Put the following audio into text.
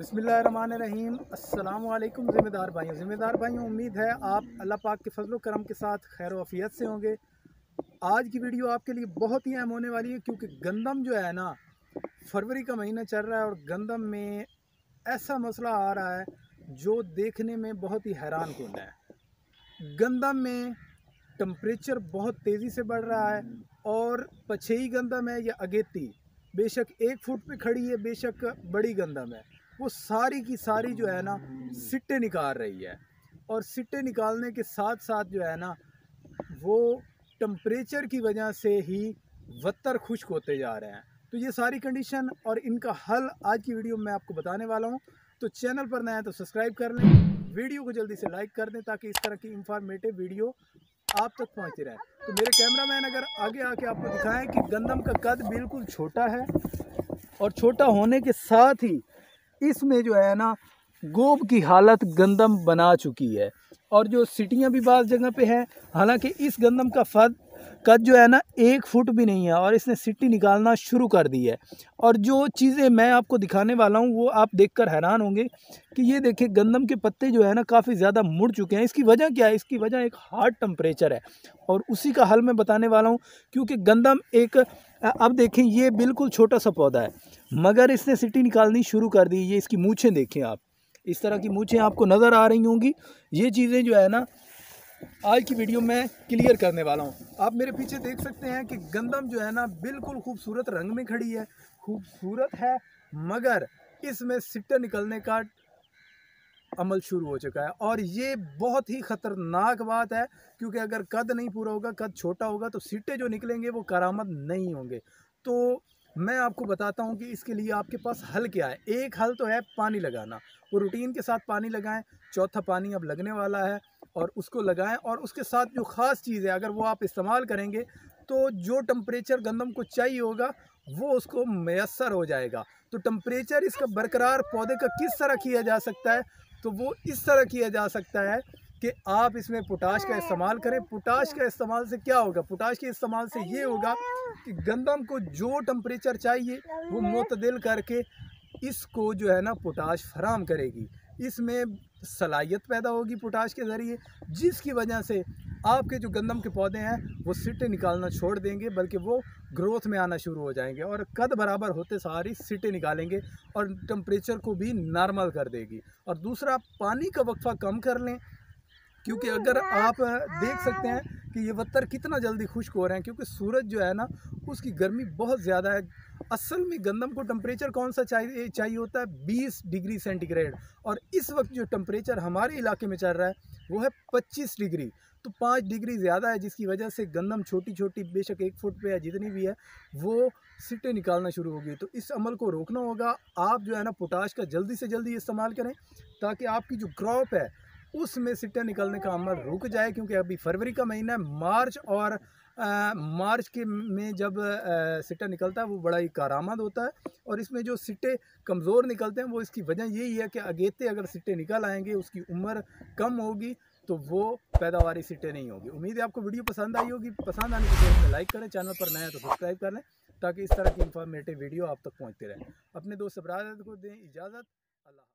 बिस्मिल्लाहिर्रहमानिर्रहीम। अस्सलाम वालेकुम ज़िम्मेदार भाइयों, उम्मीद है आप अल्लाह पाक के फजल करम के साथ खैर वफ़ियत से होंगे। आज की वीडियो आपके लिए बहुत ही अहम होने वाली है क्योंकि गंदम जो है ना, फरवरी का महीना चल रहा है और गंदम में ऐसा मसला आ रहा है जो देखने में बहुत ही हैरान कुन है। गंदम में टम्परेचर बहुत तेज़ी से बढ़ रहा है और पछेई गंदम है या अगेती, बेशक 1 फुट पे खड़ी है, बेशक बड़ी गंदम है, वो सारी की सारी जो है ना सिट्टे निकाल रही है। और सिट्टे निकालने के साथ साथ जो है ना वो टम्परेचर की वजह से ही वत्तर खुश्क होते जा रहे हैं। तो ये सारी कंडीशन और इनका हल आज की वीडियो में आपको बताने वाला हूँ। तो चैनल पर नया है तो सब्सक्राइब कर लें, वीडियो को जल्दी से लाइक कर दें ताकि इस तरह की इंफॉर्मेटिव वीडियो आप तक पहुँचती रहे। तो मेरे कैमरामैन अगर आगे आके आपको दिखाएं कि गंदम का कद बिल्कुल छोटा है और छोटा होने के साथ ही इसमें जो है ना गोब की हालत गंदम बना चुकी है और जो सिटियाँ भी बाज़ जगह पे हैं। हालांकि इस गंदम का कद जो है ना 1 फुट भी नहीं है और इसने सिट्टी निकालना शुरू कर दी है। और जो चीज़ें मैं आपको दिखाने वाला हूँ वो आप देखकर हैरान होंगे कि ये देखिए गंदम के पत्ते जो है ना काफ़ी ज़्यादा मुड़ चुके हैं। इसकी वजह क्या है? इसकी वजह एक हार्ड टम्परेचर है और उसी का हल मैं बताने वाला हूँ। क्योंकि गंदम एक, अब देखें ये बिल्कुल छोटा सा पौधा है मगर इसने सिट्टी निकालनी शुरू कर दी। ये इसकी मूँछें देखें आप, इस तरह की मूँछें आपको नज़र आ रही होंगी। ये चीज़ें जो है ना आज की वीडियो में क्लियर करने वाला हूँ। आप मेरे पीछे देख सकते हैं कि गंदम जो है ना बिल्कुल खूबसूरत रंग में खड़ी है, खूबसूरत है, मगर इसमें सिट्टे निकलने का अमल शुरू हो चुका है। और ये बहुत ही ख़तरनाक बात है क्योंकि अगर कद नहीं पूरा होगा, कद छोटा होगा, तो सिट्टे जो निकलेंगे वो करामत नहीं होंगे। तो मैं आपको बताता हूँ कि इसके लिए आपके पास हल क्या है। एक हल तो है पानी लगाना, वो रूटीन के साथ पानी लगाएं। चौथा पानी अब लगने वाला है और उसको लगाएं। और उसके साथ जो ख़ास चीज़ है, अगर वो आप इस्तेमाल करेंगे तो जो टम्परेचर गंदम को चाहिए होगा वो उसको मैसर हो जाएगा। तो टम्परेचर इसका बरकरार पौधे का किस तरह किया जा सकता है? तो वो इस तरह किया जा सकता है कि आप इसमें पोटाश का इस्तेमाल करें। पोटाश का इस्तेमाल से क्या होगा? पोटाश के इस्तेमाल से ये होगा कि गंदम को जो टम्परेचर चाहिए वो मुतदिल करके इसको जो है ना पोटाश फराम करेगी। इसमें सलाहियत पैदा होगी पोटाश के ज़रिए, जिसकी वजह से आपके जो गंदम के पौधे हैं वो सिट्टे निकालना छोड़ देंगे, बल्कि वो ग्रोथ में आना शुरू हो जाएंगे और कद बराबर होते सारी सिट्टे निकालेंगे और टम्परेचर को भी नॉर्मल कर देगी। और दूसरा, पानी का वक्फा कम कर लें क्योंकि अगर आप देख सकते हैं कि ये वत्तर कितना जल्दी खुश्क हो रहे हैं क्योंकि सूरज जो है ना उसकी गर्मी बहुत ज़्यादा है। असल में गंदम को टम्परेचर कौन सा चाहिए होता है? 20 डिग्री सेंटीग्रेड। और इस वक्त जो टम्परेचर हमारे इलाके में चल रहा है वो है 25 डिग्री। तो 5 डिग्री ज़्यादा है, जिसकी वजह से गंदम छोटी छोटी, बेशक 1 फुट पे है, जितनी भी है, वो सिट्टे निकालना शुरू होगी। तो इस अमल को रोकना होगा। आप जो है ना पोटाश का जल्दी से जल्दी इस्तेमाल करें ताकि आपकी जो क्रॉप है उसमें सिट्टे निकलने का अमल रुक जाए। क्योंकि अभी फरवरी का महीना है, मार्च के में जब सिट्टा निकलता है वो बड़ा ही कारआमद होता है। और इसमें जो सिट्टे कमज़ोर निकलते हैं वो इसकी वजह यही है कि अगेते अगर सिट्टे निकल आएंगे, उसकी उम्र कम होगी तो वो पैदावारी सिट्टे नहीं होगी। उम्मीद है आपको वीडियो पसंद आई होगी। पसंद आने के बाद लाइक करें, चैनल पर नया है तो सब्सक्राइब कर लें ताकि इस तरह की इंफॉर्मेटिव वीडियो आप तक पहुँचती रहे। अपने दोस्त ब्रादर को दें इजाज़त। अल्लाह।